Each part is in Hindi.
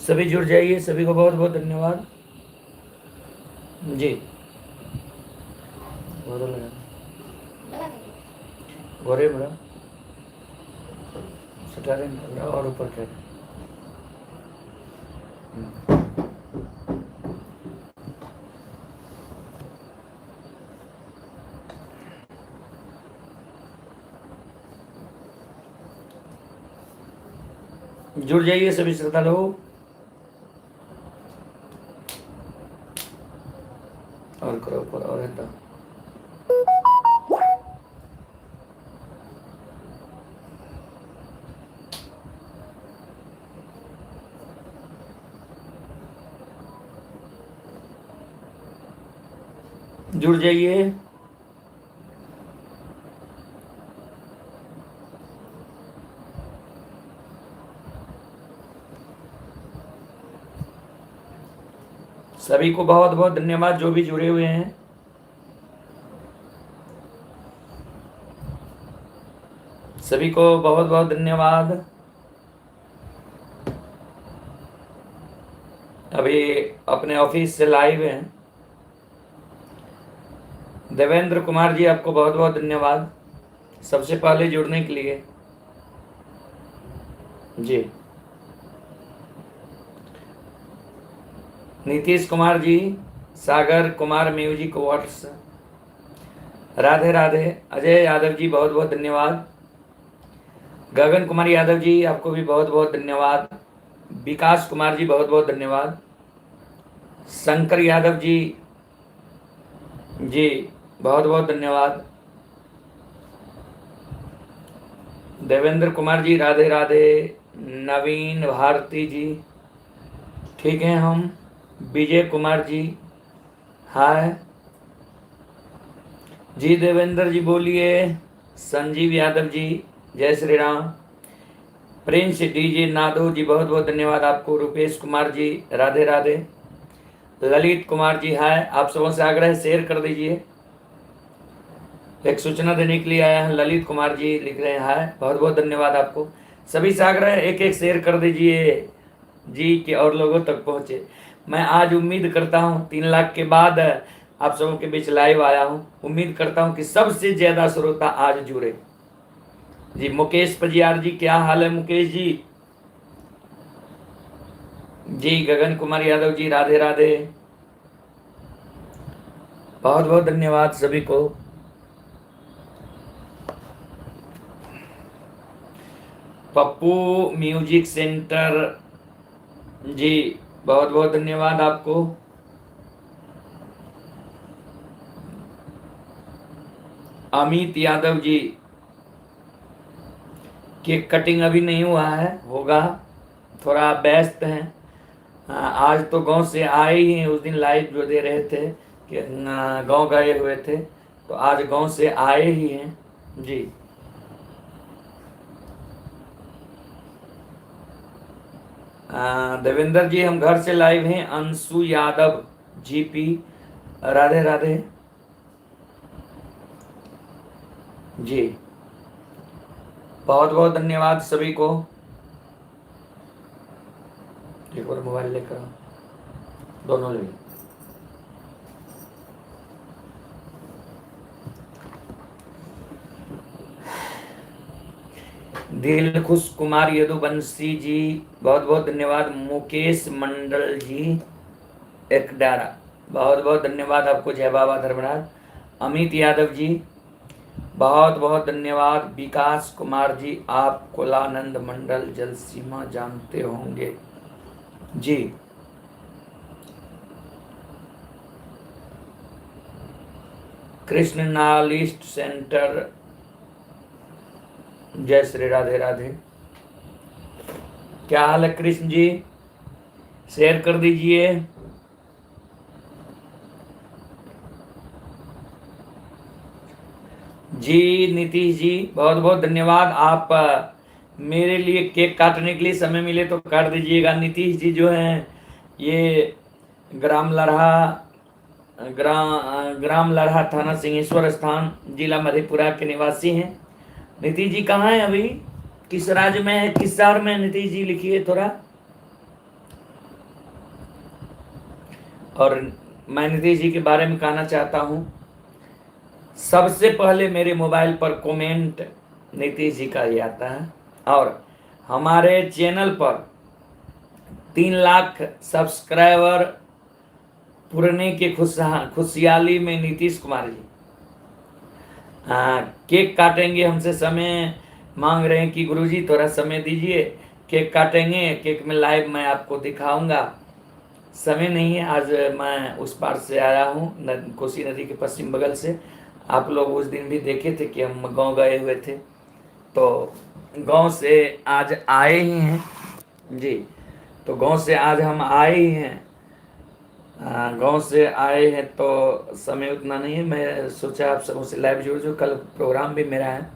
सभी जुड़ जाइए, सभी को बहुत बहुत धन्यवाद जी। गोरे बड़ा सटारे और ऊपर क्या जुड़ जाइए सभी श्रद्धालु। और करो ऊपर और है तो जुड़ जाइए। सभी को बहुत बहुत धन्यवाद जो भी जुड़े हुए हैं। सभी को बहुत बहुत धन्यवाद। अभी अपने ऑफिस से लाइव हैं। देवेंद्र कुमार जी आपको बहुत बहुत धन्यवाद सबसे पहले जुड़ने के लिए जी। Nitish Kumar ji, Sagar Kumar music words, Radhe Radhe. अजय यादव जी बहुत बहुत धन्यवाद। गगन कुमार यादव जी आपको भी बहुत बहुत धन्यवाद। विकास कुमार जी बहुत बहुत धन्यवाद। शंकर यादव जी जी बहुत बहुत धन्यवाद। देवेंद्र कुमार जी राधे राधे। नवीन भारती जी ठीक है हम। विजय कुमार जी हाय जी। देवेंद्र जी बोलिए। संजीव यादव जी जय श्री राम। प्रिंस डीजे नादो जी बहुत बहुत धन्यवाद आपको। रुपेश कुमार जी राधे राधे। ललित कुमार जी हाय। आप सबों से आग्रह शेयर कर दीजिए। एक सूचना देने के लिए आया है ललित कुमार जी लिख रहे हैं हाय। बहुत बहुत धन्यवाद आपको। सभी से आग्रह एक एक शेयर कर दीजिए जी कि और लोगों तक पहुंचे। मैं आज उम्मीद करता हूं 3 लाख के बाद आप सबों के बीच लाइव आया हूं। उम्मीद करता हूं कि सबसे ज्यादा श्रोता आज जुड़े जी। मुकेश पजियार जी क्या हाल है मुकेश जी जी। गगन कुमार यादव जी राधे राधे। बहुत बहुत धन्यवाद सभी को। पप्पू म्यूजिक सेंटर जी बहुत बहुत धन्यवाद आपको। अमित यादव जी केक कटिंग अभी नहीं हुआ है, होगा, थोड़ा व्यस्त हैं। आज तो गांव से आए ही हैं। उस दिन लाइव जो दे रहे थे कि गांव गए हुए थे, तो आज गांव से आए ही हैं जी। देवेंद्र जी हम घर से लाइव हैं। अंशु यादव जीपी राधे राधे जी। बहुत बहुत धन्यवाद सभी को। एक और मोबाइल लेकर दोनों ले। दिलखुश कुमार यदुवंशी जी बहुत बहुत धन्यवाद। मुकेश मंडल जी एकडारा बहुत बहुत धन्यवाद आपको। जय बाबा धर्मराज। अमित यादव जी बहुत बहुत धन्यवाद। विकास कुमार जी आप कुलानंद मंडल जल सीमा जानते होंगे जी। कृष्ण नालिस्ट सेंटर जय श्री राधे राधे। क्या हाल है कृष्ण जी, शेयर कर दीजिए। जी नीतीश जी बहुत बहुत धन्यवाद। आप मेरे लिए केक काटने के लिए समय मिले तो काट दीजिएगा। नीतीश जी जो हैं ये ग्राम लरहा थाना सिंहेश्वर स्थान जिला मधेपुरा के निवासी हैं। नीतीश जी कहाँ हैं अभी, किस राज्य में है, किस शहर में? नीतीश जी लिखिए थोड़ा। और मैं नीतीश जी के बारे में कहना चाहता हूँ, सबसे पहले मेरे मोबाइल पर कमेंट नीतीश जी का ही आता है, और हमारे चैनल पर 3 लाख सब्सक्राइबर पुरने के खुशहाली में नीतीश कुमार जी केक काटेंगे। हमसे समय मांग रहे हैं कि गुरुजी थोड़ा समय दीजिए, केक काटेंगे, केक में लाइव मैं आपको दिखाऊंगा। समय नहीं है, आज मैं उस पार से आया हूँ, कोसी नदी के पश्चिम बगल से। आप लोग उस दिन भी देखे थे कि हम गांव गए हुए थे, तो गांव से आज आए ही हैं जी। तो गांव से आज हम आए ही हैं, गांव से आए हैं, तो समय उतना नहीं है। मैं सोचा आप सबों से लाइव जुड़ जो, कल प्रोग्राम भी मेरा है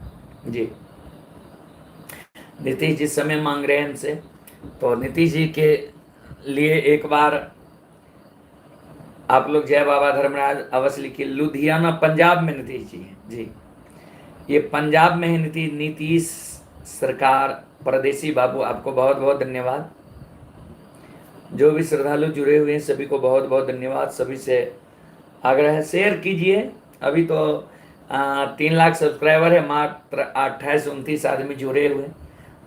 जी। नीतीश जी समय मांग रहे हैं हमसे, तो नीतीश जी के लिए एक बार आप लोग जय बाबा धर्मराज अवश्य लिखिए। लुधियाना पंजाब में नीतीश जी हैं जी, ये पंजाब में है नीतीश सरकार। परदेसी बाबू आपको बहुत बहुत धन्यवाद। जो भी श्रद्धालु जुड़े हुए हैं सभी को बहुत बहुत धन्यवाद। सभी से आग्रह है, शेयर कीजिए। अभी तो 3 लाख सब्सक्राइबर है, मात्र 28-29 आदमी जुड़े हुए।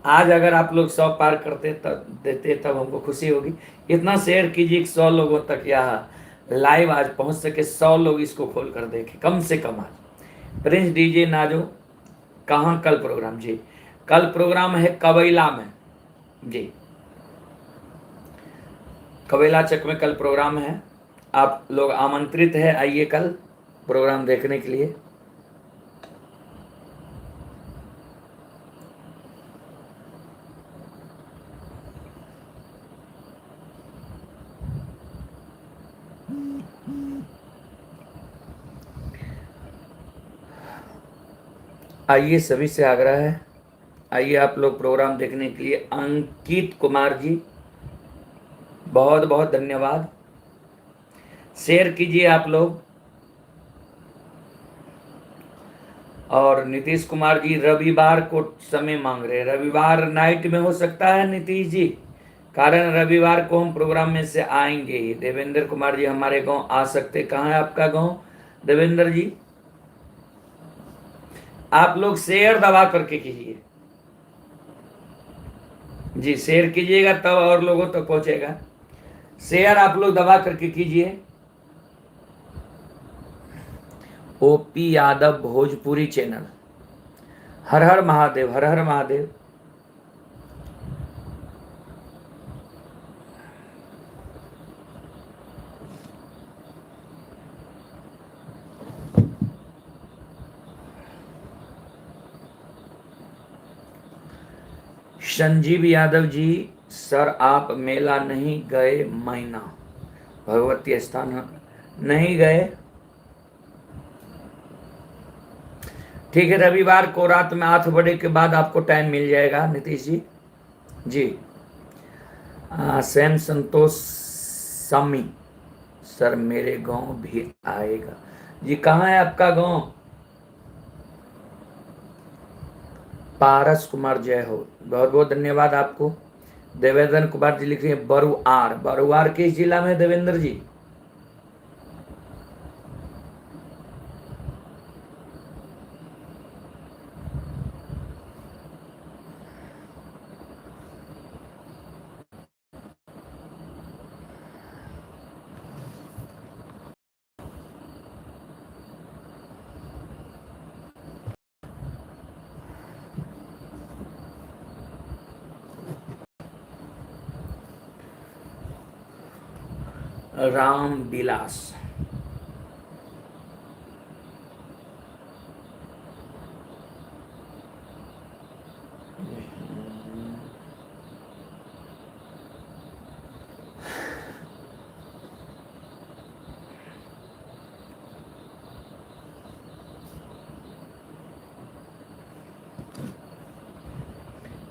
आज अगर आप लोग 100 पार करते तब देते तब हमको खुशी होगी। इतना शेयर कीजिए कि 100 लोगों तक यह लाइव आज पहुंच सके, 100 लोग इसको खोल कर देखें कम से कम। आज प्रिंस डीजे नाजो कहाँ कल प्रोग्राम जी? कल प्रोग्राम है कबैला में जी, कबैला चक में कल प्रोग्राम है। आप लोग आमंत्रित है, आइए कल प्रोग्राम देखने के लिए। आइए, सभी से आग्रह है, आइए आप लोग प्रोग्राम देखने के लिए। अंकित कुमार जी बहुत बहुत धन्यवाद। शेयर कीजिए आप लोग। और नीतीश कुमार जी रविवार को समय मांग रहे हैं, रविवार नाइट में हो सकता है नीतीश जी, कारण रविवार को हम प्रोग्राम में से आएंगे ही। देवेंद्र कुमार जी हमारे गांव आ सकते, कहाँ है आपका गांव देवेंद्र जी? आप लोग शेयर दबा करके कीजिए जी, शेयर कीजिएगा तब और लोगों तक तो पहुंचेगा। शेयर आप लोग दबा करके कीजिए। ओपी यादव भोजपुरी चैनल, हर हर महादेव, हर हर महादेव। संजीव यादव जी, सर आप मेला नहीं गए? मैना भगवती स्थान नहीं गए? ठीक है, रविवार को रात में 8 बजे के बाद आपको टाइम मिल जाएगा नीतीश जी जी। सैम संतोष सामी, सर मेरे गांव भी आएगा जी। कहाँ है आपका गांव? पारस कुमार जय हो, बहुत बहुत धन्यवाद आपको। देवेंद्र कुमार जी लिख रहे हैं बरुआर, बरुआर किस जिला में देवेंद्र जी? राम विलास,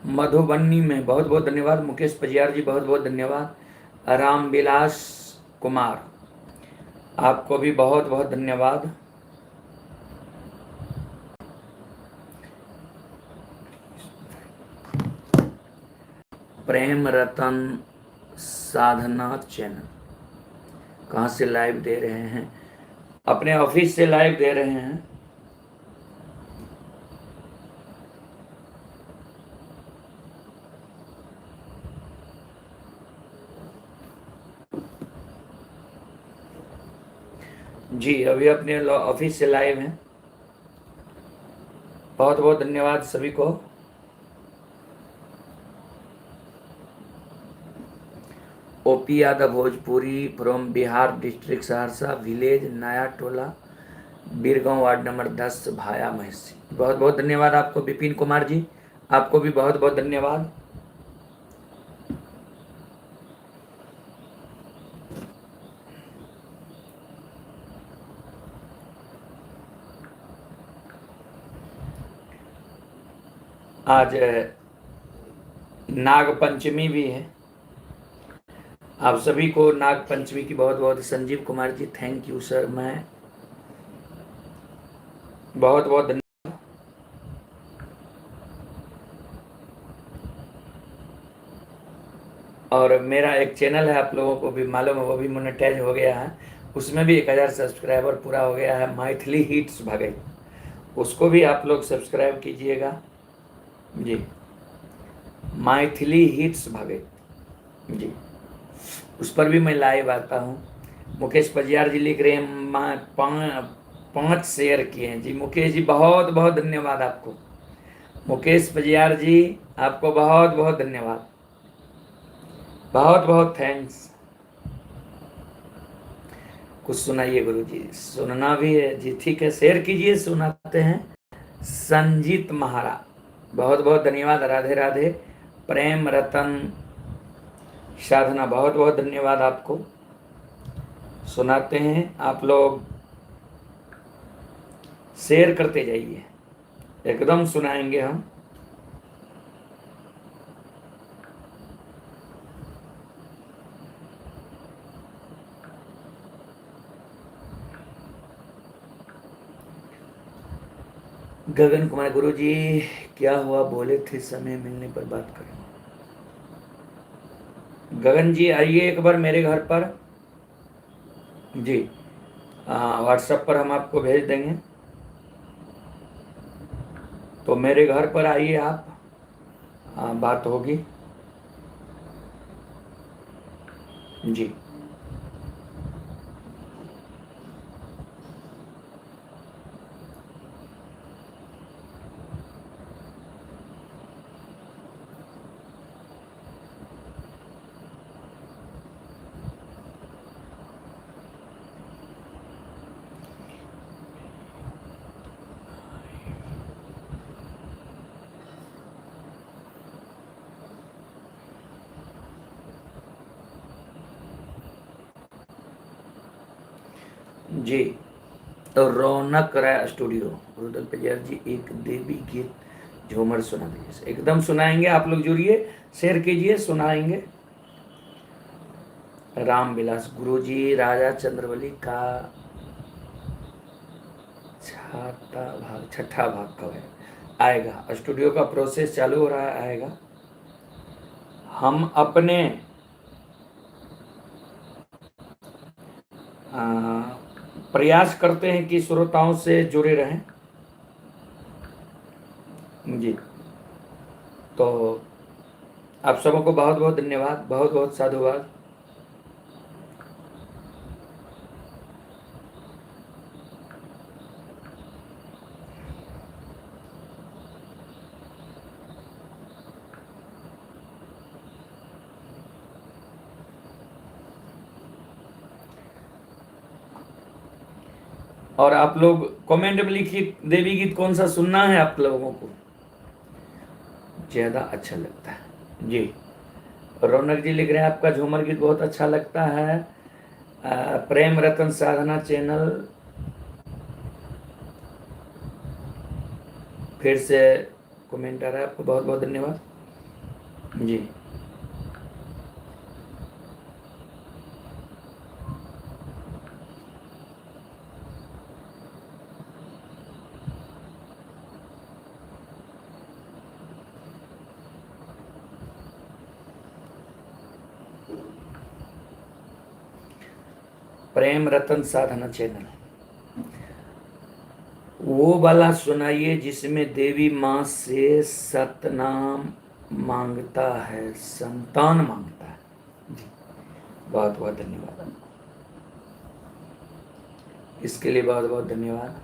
मधुबनी में बहुत बहुत धन्यवाद। मुकेश पजियार जी बहुत बहुत धन्यवाद। राम विलास कुमार आपको भी बहुत बहुत धन्यवाद। प्रेम रतन साधना चैनल, कहाँ से लाइव दे रहे हैं? अपने ऑफिस से लाइव दे रहे हैं। जी, अभी अपने ऑफिस से लाइव हैं। बहुत बहुत धन्यवाद सभी को। OP Yadav Bhojpuri from Bihar district Saharsa village नया टोला बीरगांव वार्ड नंबर 10 भाया महसी। बहुत बहुत धन्यवाद आपको विपिन कुमार जी, आपको भी बहुत बहुत धन्यवाद। आज नाग पंचमी भी है। आप सभी को नाग पंचमी की बहुत बहुत। Sanjeev Kumar ji thank you sir, मैं बहुत बहुत धन्यवाद। और मेरा एक चैनल है, आप लोगों को भी मालूम है, वो भी मोनेटाइज हो गया है। उसमें भी 1000 सब्सक्राइबर पूरा हो गया है, मैथिली हिट्स भगई। उसको भी आप लोग सब्सक्राइब कीजिएगा जी, मैथिली हिट्स भगई जी। उस पर भी मैं लाइव आता हूँ। मुकेश पजियार जी लिख रहे हैं 5 शेयर किए हैं जी। मुकेश जी बहुत बहुत धन्यवाद आपको। मुकेश पजियार जी आपको बहुत बहुत धन्यवाद, बहुत बहुत थैंक्स। कुछ सुनाइए गुरु जी। सुनना भी है जी, ठीक है, शेयर कीजिए, सुनाते हैं। संजीत महारा बहुत बहुत धन्यवाद। राधे राधे। प्रेम रतन साधना बहुत बहुत धन्यवाद आपको। सुनाते हैं, आप लोग शेयर करते जाइए, एकदम सुनाएंगे हम। गगन कुमार गुरु जी क्या हुआ, बोले थे समय मिलने पर बात करें। गगन जी आइए एक बार मेरे घर पर जी, व्हाट्सएप पर हम आपको भेज देंगे, तो मेरे घर पर आइए आप, बात होगी जी। जी, तो रौनक राय स्टूडियो रुदल पजार जी एक देवी गीत झूमर सुना दीजिए। एकदम सुनाएंगे, आप लोग जुड़िए, शेयर कीजिए, सुनाएंगे। राम विलास गुरु जी राजा चंद्रवली का छठा भाग कब है? आएगा, स्टूडियो का प्रोसेस चालू हो रहा है, आएगा। हम अपने प्रयास करते हैं कि श्रोताओं से जुड़े रहें जी। तो आप सबों को बहुत बहुत धन्यवाद, बहुत बहुत साधुवाद। और आप लोग कमेंट में लिखिए देवी गीत कौन सा सुनना है आप लोगों को ज्यादा अच्छा लगता है जी। रौनक जी लिख रहे हैं आपका झूमर गीत बहुत अच्छा लगता है। प्रेम रतन साधना चैनल फिर से कमेंट आ रहा है, आपको बहुत बहुत धन्यवाद जी। प्रेम रतन साधना चैनल, वो वाला सुनाइए जिसमें देवी माँ से सतनाम मांगता है, संतान मांगता है। जी, बहुत बहुत धन्यवाद, इसके लिए बहुत बहुत धन्यवाद।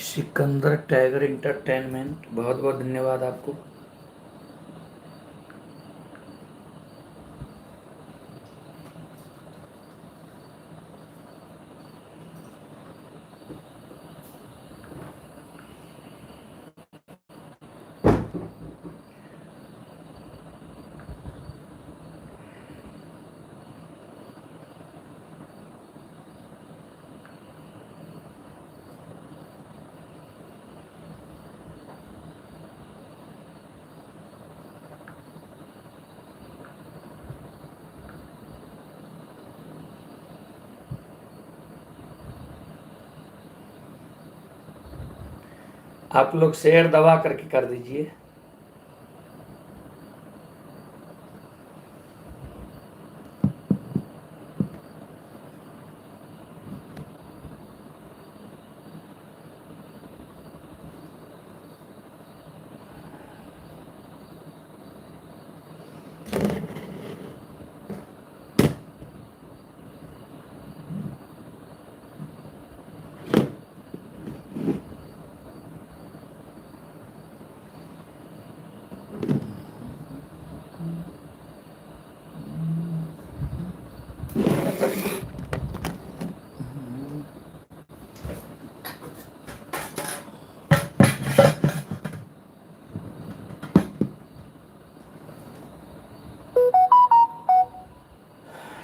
सिकंदर टाइगर एंटरटेनमेंट, बहुत बहुत धन्यवाद आपको। आप लोग शेयर दबा करके कर दीजिए।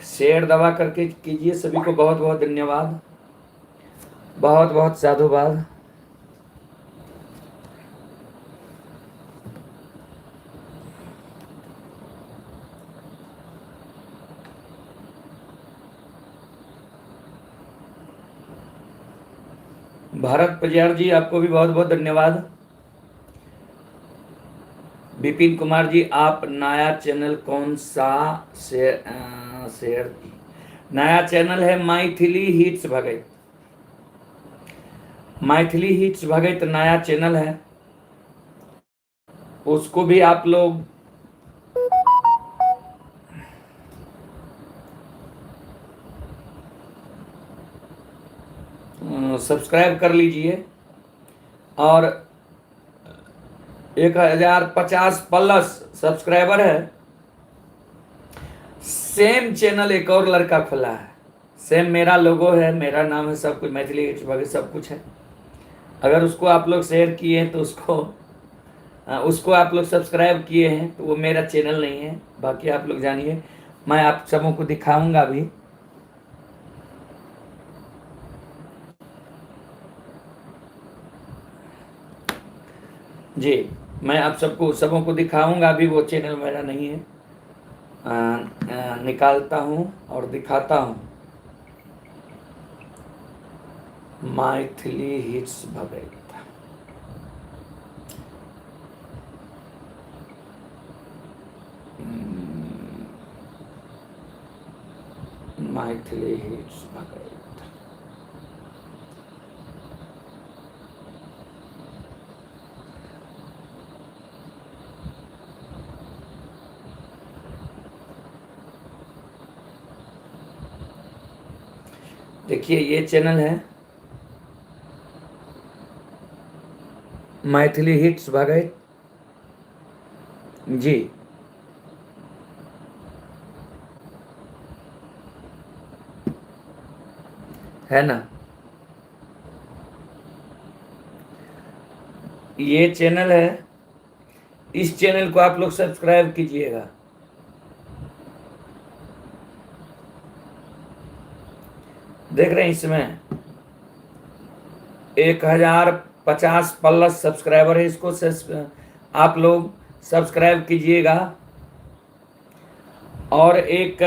शेयर दबा करके कीजिए। सभी को बहुत बहुत धन्यवाद, बहुत बहुत साधुवाद। भारत प्रजार जी, आपको भी बहुत बहुत धन्यवाद। विपिन कुमार जी, आप नया चैनल कौन सा शेयर? नया चैनल है मैथिली हिट्स भगत। मैथिली हिट्स भगत नया चैनल है, उसको भी आप लोग सब्सक्राइब कर लीजिए। और 1050 प्लस सब्सक्राइबर है। सेम चैनल एक और लड़का खुला है, सेम मेरा लोगो है, मेरा नाम है, सब कुछ मैथिली भगत सब कुछ है। अगर उसको आप लोग शेयर किए हैं तो उसको आप लोग सब्सक्राइब किए हैं तो वो मेरा चैनल नहीं है। बाकी आप लोग जानिए, मैं आप सबों को दिखाऊंगा भी। जी, मैं आप सबों को दिखाऊंगा भी। वो चैनल मेरा नहीं है, निकालता हूँ और दिखाता हूँ। मैथिली हिट्स भगत, मैथिली हिट्स भगत। देखिए ये चैनल है मैथिली हिट्स भगत जी, है ना। ये चैनल है, इस चैनल को आप लोग सब्सक्राइब कीजिएगा। देख रहे हैं इसमें 1050 प्लस सब्सक्राइबर है, इसको आप लोग सब्सक्राइब कीजिएगा। और एक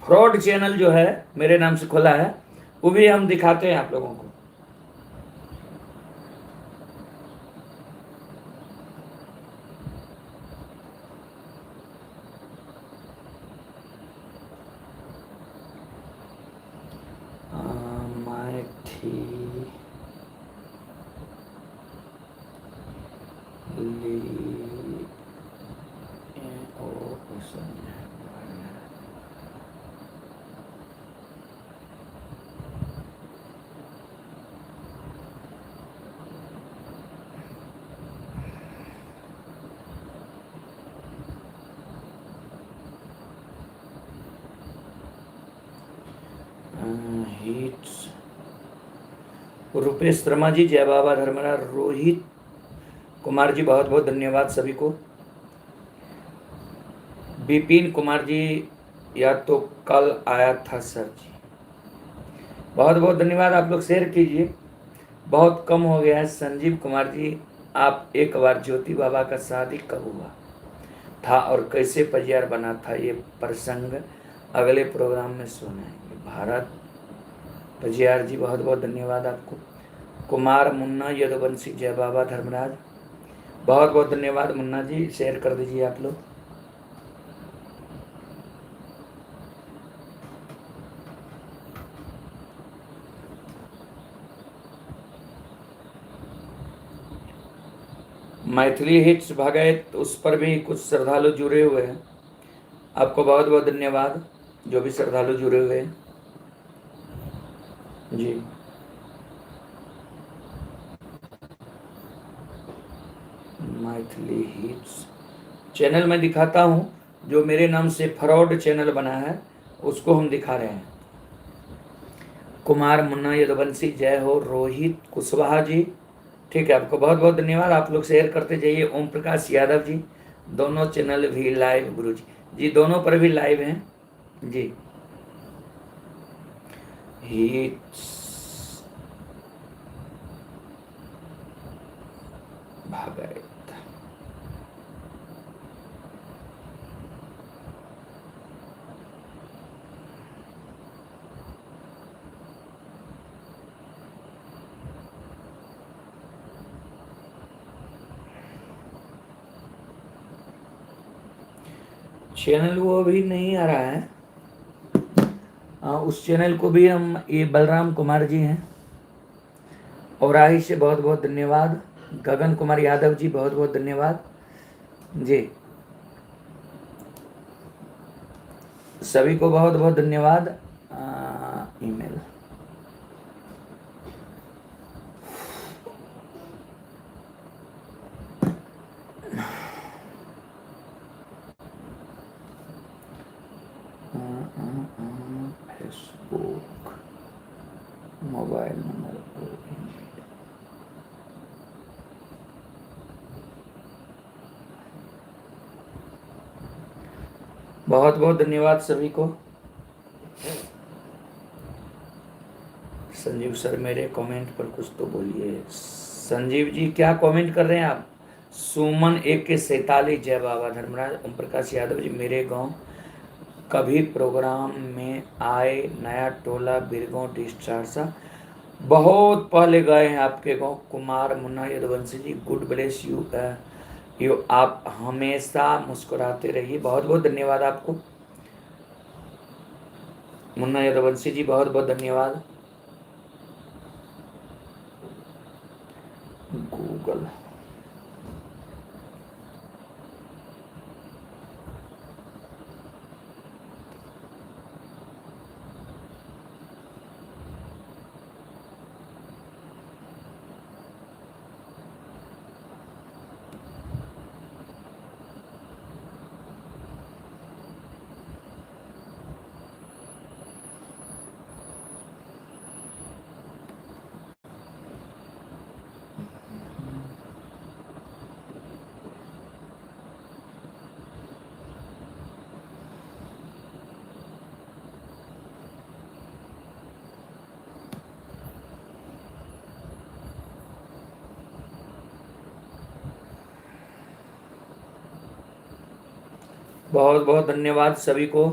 फ्रॉड चैनल जो है मेरे नाम से खोला है, वो भी हम दिखाते हैं आप लोगों को। हिट्स रुपेश शर्मा जी, जय बाबा धर्मराज। रोहित कुमार जी बहुत बहुत धन्यवाद सभी को। विपिन कुमार जी, या तो कल आया था सर जी, बहुत बहुत धन्यवाद। आप लोग शेयर कीजिए, बहुत कम हो गया है। संजीव कुमार जी, आप एक बार ज्योति बाबा का शादी कब हुआ था और कैसे परिवार बना था, ये प्रसंग अगले प्रोग्राम में सुनाएंगे। भारत पजियार जी बहुत बहुत धन्यवाद आपको। कुमार मुन्ना यदुवंशी, जय बाबा धर्मराज, बहुत बहुत धन्यवाद मुन्ना जी, शेयर कर दीजिए आप लोग। मैथिली हिट्स भगत, उस पर भी कुछ श्रद्धालु जुड़े हुए हैं, आपको बहुत बहुत धन्यवाद जो भी श्रद्धालु जुड़े हुए हैं जी। मैथिली हिट्स चैनल में दिखाता हूँ, जो मेरे नाम से फ्रॉड चैनल बना है उसको हम दिखा रहे हैं। कुमार मुन्ना यदुवंशी, जय हो। रोहित कुशवाहा जी, ठीक है, आपको बहुत बहुत धन्यवाद। आप लोग शेयर करते जाइए। ओम प्रकाश यादव जी, दोनों चैनल भी लाइव, गुरु जी दोनों पर भी लाइव हैं जी। हिट्स भगत, चैनल वो अभी नहीं आ रहा है। उस चैनल को भी हम, ये बलराम कुमार जी हैं औराही से, बहुत बहुत धन्यवाद। गगन कुमार यादव जी, बहुत बहुत धन्यवाद जी, सभी को बहुत बहुत धन्यवाद। ईमेल फेसबुक, मोबाइल नंबर, बहुत बहुत धन्यवाद सभी को। संजीव सर, मेरे कमेंट पर कुछ तो बोलिए। संजीव जी क्या कमेंट कर रहे हैं आप? सुमन AK47, जय बाबा धर्मराज। ओम प्रकाश यादव जी, मेरे गांव कभी प्रोग्राम में आए, नया टोला बिरगांव डिस्चार्जा, बहुत पहले गए हैं आपके गांव। कुमार मुन्ना यदुवंशी जी, गुड ब्लेस यू यू, आप हमेशा मुस्कुराते रहिए, बहुत बहुत धन्यवाद आपको। मुन्ना यदुवंशी जी बहुत बहुत धन्यवाद। गूगल, बहुत बहुत धन्यवाद सभी को।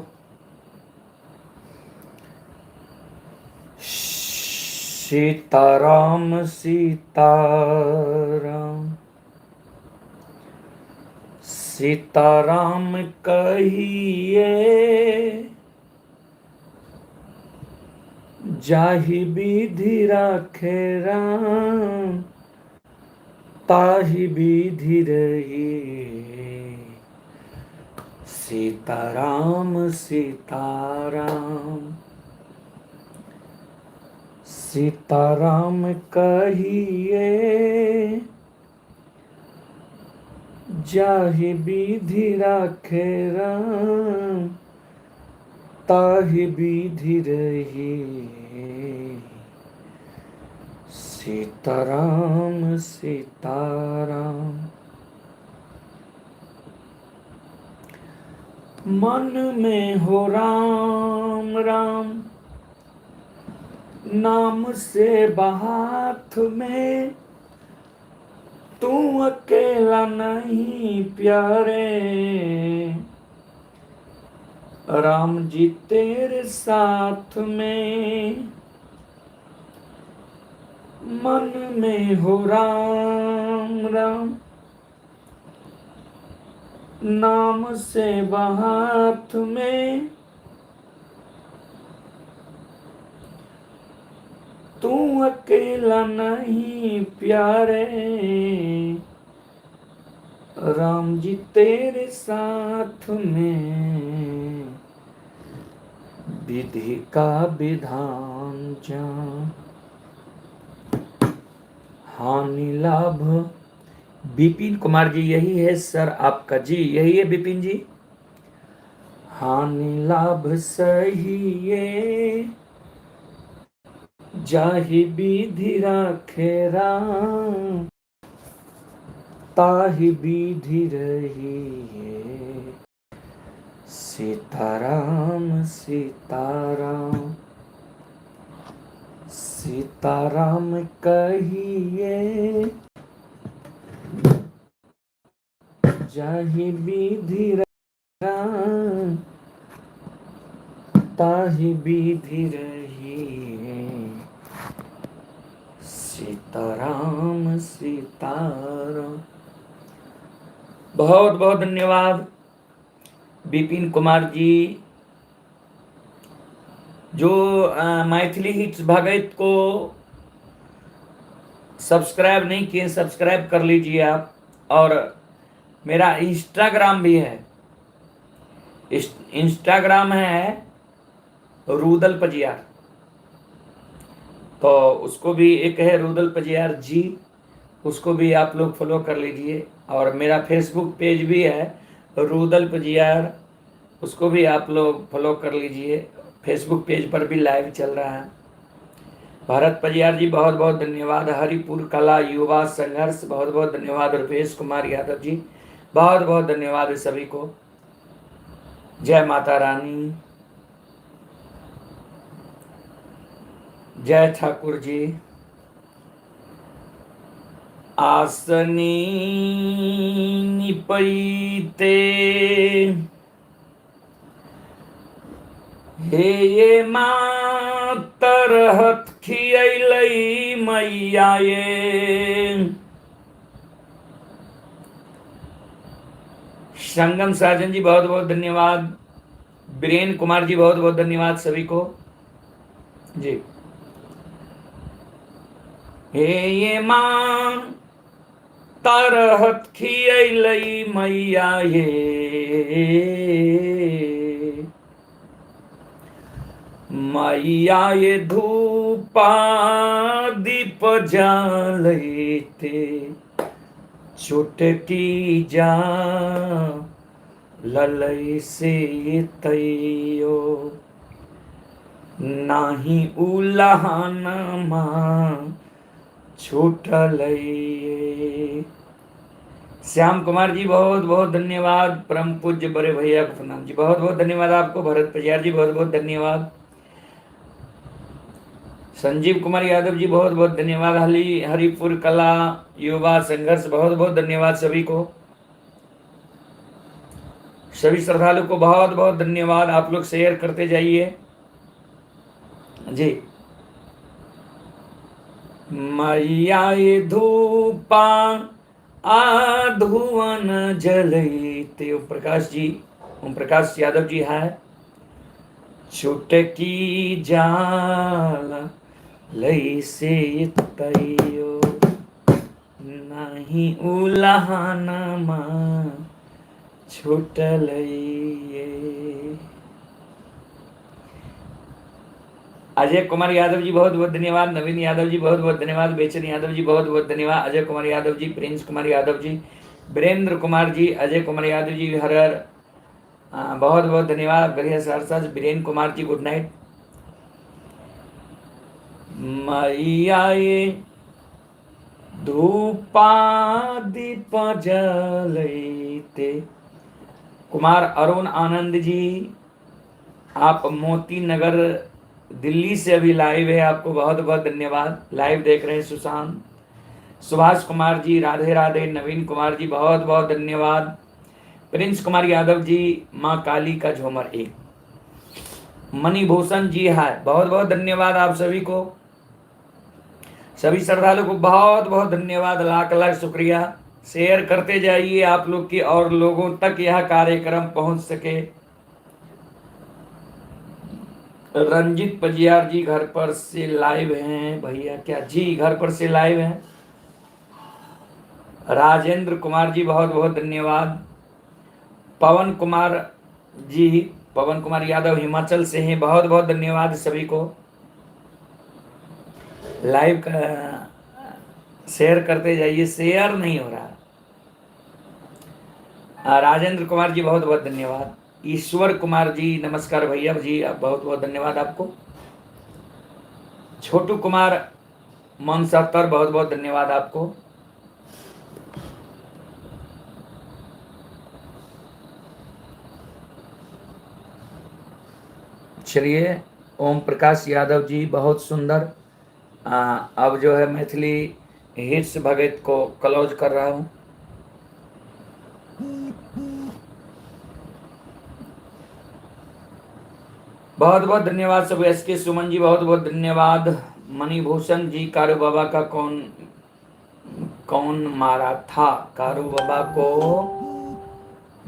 सीताराम सीताराम सीताराम कहिए, जाहि विधि राखे राम, ताहि विधि रहिए। सीताराम सीताराम सीताराम कहिए, जाहि विधि राखे राम, ताहि विधि रहिए। सीताराम सीताराम। मन में हो राम राम, नाम से बात में, तू अकेला नहीं प्यारे, राम जी तेरे साथ में। मन में हो राम राम, नाम से बात में, तू अकेला नहीं प्यारे, राम जी तेरे साथ में। विधि का विधान जान, हानि लाभ। विपिन कुमार जी यही है सर आपका जी, यही है विपिन जी। हानि लाभ सही ये, जाहि विधि राखे राम, ताहि विधि रहिए। सीताराम सीताराम सीताराम कहिए, जाहि विधि राम, ताहि विधि रहिए। सीताराम सीताराम। बहुत बहुत धन्यवाद विपिन कुमार जी, जो मैथिली हिट्स भागवत को सब्सक्राइब नहीं किए सब्सक्राइब कर लीजिए आप। और मेरा इंस्टाग्राम भी है, इंस्टाग्राम है रूदल पजियार, तो उसको भी एक है रूदल पजियार जी, उसको भी आप लोग फॉलो कर लीजिए। और मेरा फेसबुक पेज भी है रूदल पजियार, उसको भी आप लोग फॉलो कर लीजिए। फेसबुक पेज पर भी लाइव चल रहा है। भरत पजियार जी बहुत बहुत धन्यवाद। हरिपुर कला युवा संघर्ष बहुत बहुत धन्यवाद। रुपेश कुमार यादव जी बहुत बहुत धन्यवाद सभी को। जय माता रानी, जय ठाकुर जी। आसनी निपैते, हे ये मातर हथ खियैलै मैया ये। संगम साजन जी बहुत बहुत धन्यवाद। बीरेन कुमार जी बहुत बहुत धन्यवाद सभी को जी। हे ये मां तरहत खियैलै मैया ये, मैया ये धूपा दीप जालैते, चुटकी जा ललै से तैयो, नाही उलहनमा छूटलै। श्याम कुमार जी बहुत बहुत धन्यवाद। परम पूज्य बड़े भैया को प्रणाम जी, बहुत बहुत धन्यवाद आपको। भरत पजियार जी बहुत बहुत धन्यवाद। संजीव कुमार यादव जी बहुत बहुत धन्यवाद। हरिपुर कला युवा संघर्ष बहुत बहुत धन्यवाद सभी को। सभी श्रद्धालु को बहुत बहुत धन्यवाद। आप लोग शेयर करते जाइए जी। मैया ये धूपा आधुवन जलते। ओम प्रकाश जी, ओम प्रकाश यादव जी है। छुटकी जाला लई से तैयो नहीं उलहानमा छुटलइए। अजय कुमार यादव जी बहुत बहुत धन्यवाद। नवीन यादव जी बहुत बहुत धन्यवाद। बेचन यादव जी बहुत बहुत धन्यवाद। अजय कुमार यादव जी, प्रिंस कुमार यादव जी, वीरेंद्र कुमार जी, अजय कुमार यादव जी, हर हर बहुत बहुत धन्यवाद। बढ़िया सहरसा वीरेंद्र कुमार जी, गुड नाइट। मैया ये धूपा दीप जलते। कुमार अरुण आनंद जी, आप मोती नगर दिल्ली से अभी लाइव है, आपको बहुत बहुत धन्यवाद। लाइव देख रहे हैं सुशांत। सुभाष कुमार जी, राधे राधे। नवीन कुमार जी बहुत बहुत धन्यवाद। प्रिंस कुमार यादव जी, माँ काली का झूमर एक। मणिभूषण जी है, बहुत बहुत धन्यवाद आप सभी को। सभी श्रद्धालु को बहुत बहुत धन्यवाद, लाख लाख शुक्रिया। शेयर करते जाइए आप लोग की, और लोगों तक यह कार्यक्रम पहुंच सके। रंजित पजियार जी घर पर से लाइव हैं भैया क्या जी, घर पर से लाइव हैं। राजेंद्र कुमार जी बहुत बहुत धन्यवाद। पवन कुमार जी, पवन कुमार यादव हिमाचल से हैं, बहुत बहुत धन्यवाद सभी को। लाइव का शेयर करते जाइए, शेयर नहीं हो रहा। राजेंद्र कुमार जी बहुत बहुत धन्यवाद। ईश्वर कुमार जी नमस्कार भैया जी, बहुत बहुत धन्यवाद आपको। छोटू कुमार मनसत्तर बहुत बहुत धन्यवाद आपको। चलिए, ओम प्रकाश यादव जी बहुत सुंदर। अब जो है मैथिली हिट्स भगत को क्लोज कर रहा हूँ। बहुत बहुत धन्यवाद सब। एस के सुमन जी बहुत बहुत धन्यवाद। मणिभूषण जी, कारू बाबा का कौन मारा था? कारू बाबा को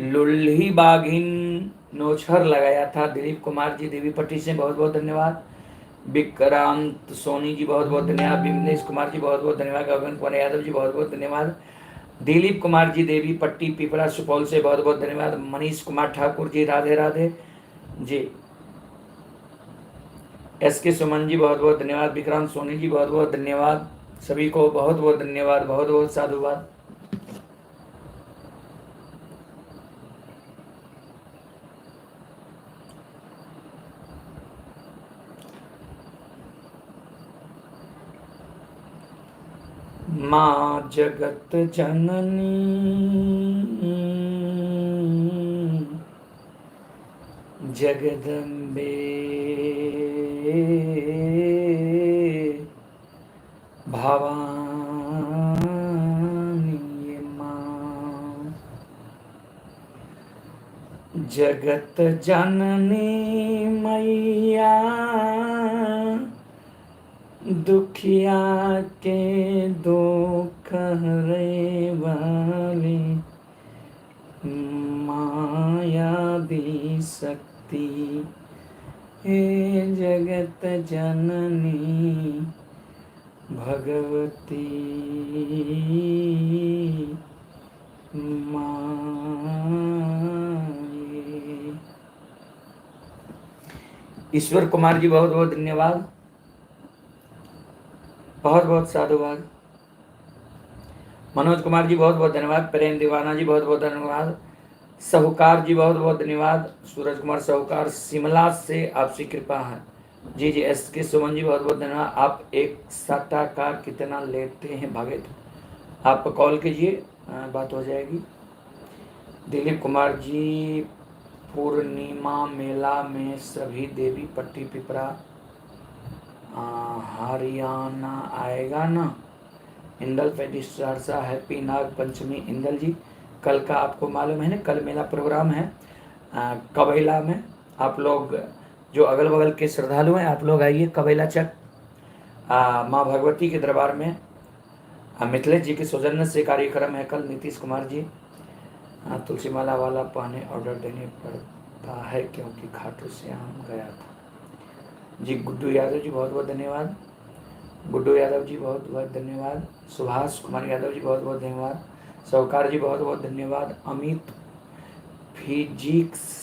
लुल्ही बाघिन नोछर लगाया था। दिलीप कुमार जी देवी पट्टी से बहुत बहुत धन्यवाद। विक्रांत सोनी जी बहुत बहुत धन्यवाद। विमलेश कुमार जी बहुत बहुत धन्यवाद। गगन कुमार यादव जी बहुत बहुत धन्यवाद। दिलीप कुमार जी देवी पट्टी पिपरा सुपौल से बहुत बहुत धन्यवाद। मनीष कुमार ठाकुर जी राधे राधे जी। एस के सुमन जी बहुत बहुत धन्यवाद। विक्रांत सोनी जी बहुत बहुत धन्यवाद। सभी को बहुत बहुत धन्यवाद, बहुत बहुत साधुवाद। माँ जगत जननी जगदम्बे भवानी माँ। जगत जननी मैया दुखिया के दुख हरे वाली माया दी शक्ति। हे जगत जननी भगवती माए। ईश्वर कुमार जी बहुत बहुत धन्यवाद, बहुत बहुत साधुवाद। मनोज कुमार जी बहुत बहुत धन्यवाद। प्रेम दीवाना जी बहुत बहुत धन्यवाद। साहूकार जी बहुत बहुत धन्यवाद। सूरज कुमार साहूकार शिमला से, आपसी कृपा है जी जी। एस के सुमन जी बहुत बहुत धन्यवाद। आप एक साटा का कितना लेते हैं भागेत? आप कॉल कीजिए, बात हो जाएगी। दिलीप कुमार जी, पूर्णिमा मेला में सभी देवी पट्टी पिपरा हरियाणा आएगा ना? इंदल पैंतीस सहरसा। हैप्पी नाग पंचमी इंदल जी। कल का आपको मालूम है ना, कल मेला प्रोग्राम है। कबैला में आप लोग जो अगल बगल के श्रद्धालु हैं, आप लोग आइए कबैला चक माँ भगवती के दरबार में। मिथिलेश जी के सौजन्य से कार्यक्रम है कल। नीतीश कुमार जी, तुलसी माला वाला पानी ऑर्डर देने पड़ता है क्योंकि खाटू श्याम गया था जी। गुड्डू यादव जी बहुत बहुत धन्यवाद। गुड्डू यादव जी बहुत बहुत धन्यवाद। सुभाष कुमार यादव जी बहुत बहुत धन्यवाद। सौकार जी बहुत बहुत धन्यवाद। अमित फिजिक्स